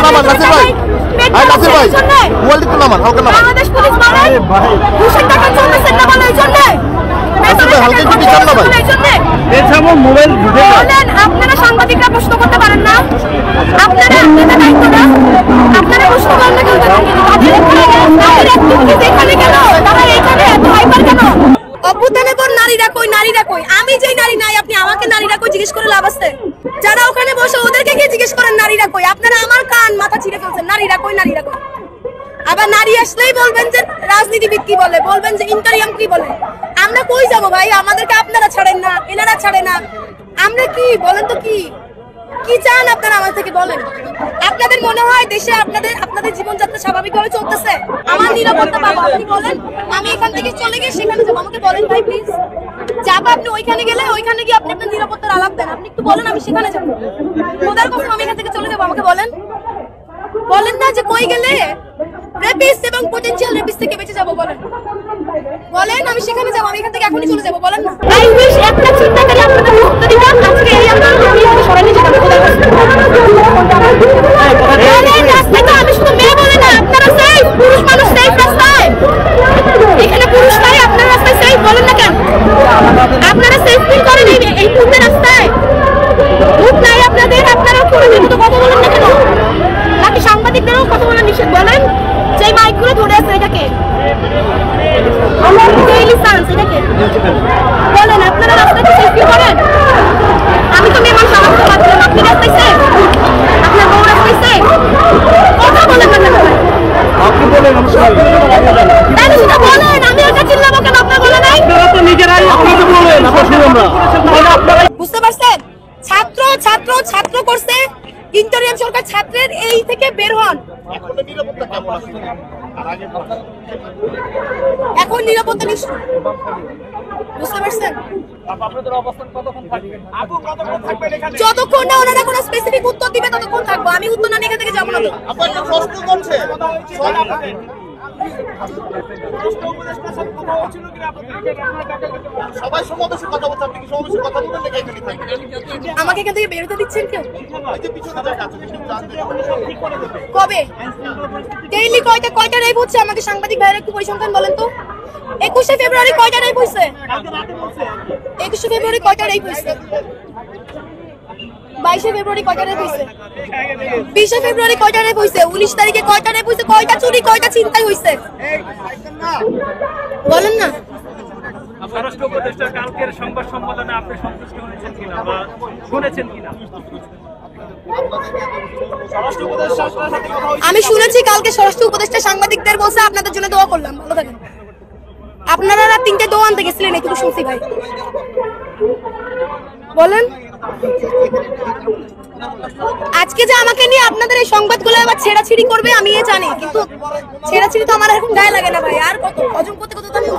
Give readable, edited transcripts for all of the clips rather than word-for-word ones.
নামান নাসির ভাই, আই নাসির ভাই মোবাইলটা একটু নামান, হালকা নামান। বাংলাদেশ পুলিশ মানে ঘুষের টাকা চলতেছে না বলে এই জন্য নাসির ভাই হালকা একটু বিচার না ভাই, এই ছাড়ো মোবাইল ঢুকে বলেন। আপনারা সাংবাদিকরা প্রশ্ন করতে পারেন না? আপনারা আপনাদের দায়িত্ব না, আপনারা প্রশ্ন করেন না কেন? তাদের অ্যাক্টিভিটিস এখানে কেন, তারা এইখানে এত হাইপার কেন? অভ্যুত্থানের পর নারীরা কই, নারীরা কই? আমি যেই নারী নাই, আপনি আমাকে নারীরা কই জিজ্ঞেস করে লাভ আছে? যারা ওখানে বসে ওদেরকে গিয়ে জিজ্ঞেস করেন নারীরা কই। আপনারা আমার কান মাথা ছিঁড়ে ফেলছেন, নারীরা কই, নারীরা কই। আবার নারী আসলেই বলবেন যে রাজনীতিবিদ কি বলে, বলবেন যে ইন্টারিয়াম কি বলে। আমরা কই যাবো ভাই? আমাদেরকে আপনারা ছাড়েন না, এনারা ছাড়ে না, আমরা কি বলেন তো? কি কি চান আপনারা আমার থেকে বলেন? আপনাদের মনে হয় দেশে আপনাদের জীবনযাত্রা স্বাভাবিকভাবে চলতেছে? আমার নিরাপত্তা পাবো আপনি বলেন? আমি এখান থেকে চলে গিয়ে সেখানে যাবো, আমাকে বলেন ভাই প্লিজ। যাবো আপনি ওইখানে গেলে, ওইখানে গিয়ে আপনি আপনার নিরাপত্তার আলাপ দেন, আপনি একটু বলেন আমি সেখানে যাবো। খোদার কসম আমি এখান থেকে চলে যাবো, আমাকে বলেন। বলেন না যে কই গেলে রেপিস্ট এবং পটেনশিয়াল রেপিস্ট থেকে বেঁচে যাবো, বলেন। বলেন আমি সেখানে যাবো, আমি এখান থেকে এখনই চলে যাবো, বলেন না। আই উইশ একটা চিন্তাকারী আপনাদের উত্তর দিতাম আজকে এই আন্দোলন আমি এখানে সরাই নিয়ে যেতাম। বলেন রাস্তায় তো আমি শুধু মেয়ে বলে না, আপনারা সেফ, পুরুষ মানুষ সেফ রাস্তায়। এখানে পুরুষ নাই, আপনারা রাস্তায় সেফ বলেন না কেন? আপনারা সেফ ফিল করেন এই মুহূর্তে রাস্তায়? মুখ নাই আপনাদের, আপনারা করে দিন তো কথা বলেন না কেন? বাকি সাংবাদিকদেরও কথা বলা নিষেধ, বলেন। যে মাইকগুলো ধরে আছে এটাকে আমার ডেইলি সায়েন্স, এটাকে বলেন আপনারা রাস্তায় সেফ ফিল করেন? আমি তো মেয়ে মানুষ, আমার তো বাচ্চা, আপনি রাস্তায় সেফ? আপনার বউ রাস্তায় সেফ? কথা বলেন না কেন? আপনি বলেন তাহলে সেটা বলেন, আমি একা চিল্লাবো কেন? আপনার বলে নাই? আপনারা তো নিজেরাই আপনি তো বলেন, আমরা শুনি আমরা। বুঝতে পারছেন? ছাত্র ছাত্র ছাত্র করছে, ইন্টারিয়াম সরকার ছাত্রের এই থেকে বের হন। এখন নিরাপত্তা নিশ্চয়, বুঝতে পারছেন? যতক্ষণ না ওনারা কোনো স্পেসিফিক উত্তর দিবে ততক্ষণ থাকবো। আমি উত্তর না এখান থেকে যাবো না। আমাকে এখান থেকে বেরোতে দিচ্ছেন কেউ? কবে ডেইলি কয়টা রেপ হচ্ছে? আমাকে সাংবাদিক ভাইরা একটু পরিসংখ্যান বলেন তো। 21শে ফেব্রুয়ারি কয়টা রেপ হয়েছে? 21শে ফেব্রুয়ারি কয়টা রেপ হয়েছে? 22শে ফেব্রুয়ারি কয়টা রেপ হয়েছে? 20শে ফেব্রুয়ারি কয়টা রেপ হয়েছে? 19 তারিখে কয়টা রেপ হয়েছে? কয়টা চুরি, কয়টা ছিনতাই হয়েছে? বলেন না। স্বরাষ্ট্র উপদেষ্টার কালকের সংবাদ সম্মেলনে আপনি সন্তুষ্ট হয়েছেন কিনা বা শুনেছেন কিনা? আমি শুনেছি কালকে স্বরাষ্ট্র উপদেষ্টা সাংবাদিকদের বলছে আপনাদের জন্য দোয়া করলাম, ভালো থাকেন। আপনারা রাত 3টে দোয়া আনতে গেছিলেন, এটুকু শুনছি ভাই। বলেন আজকে যে আমাকে নিয়ে আপনাদের এই সংবাদগুলো আবার ছেড়াছিড়ি করবে আমি জানি, কিন্তু ছেড়াছিড়ি তো আমার এখন গায়ে লাগে না ভাই। আর কত হজম করতে করতে তো আমি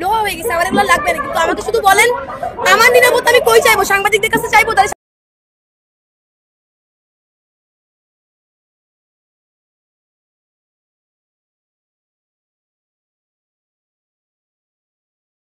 লোহা হয়ে গেছে, আমার এগুলো লাগবে না। কিন্তু আমাকে শুধু বলেন আমার নিরাপত্তা আমি কই চাইবো? সাংবাদিকদের কাছে চাইবো?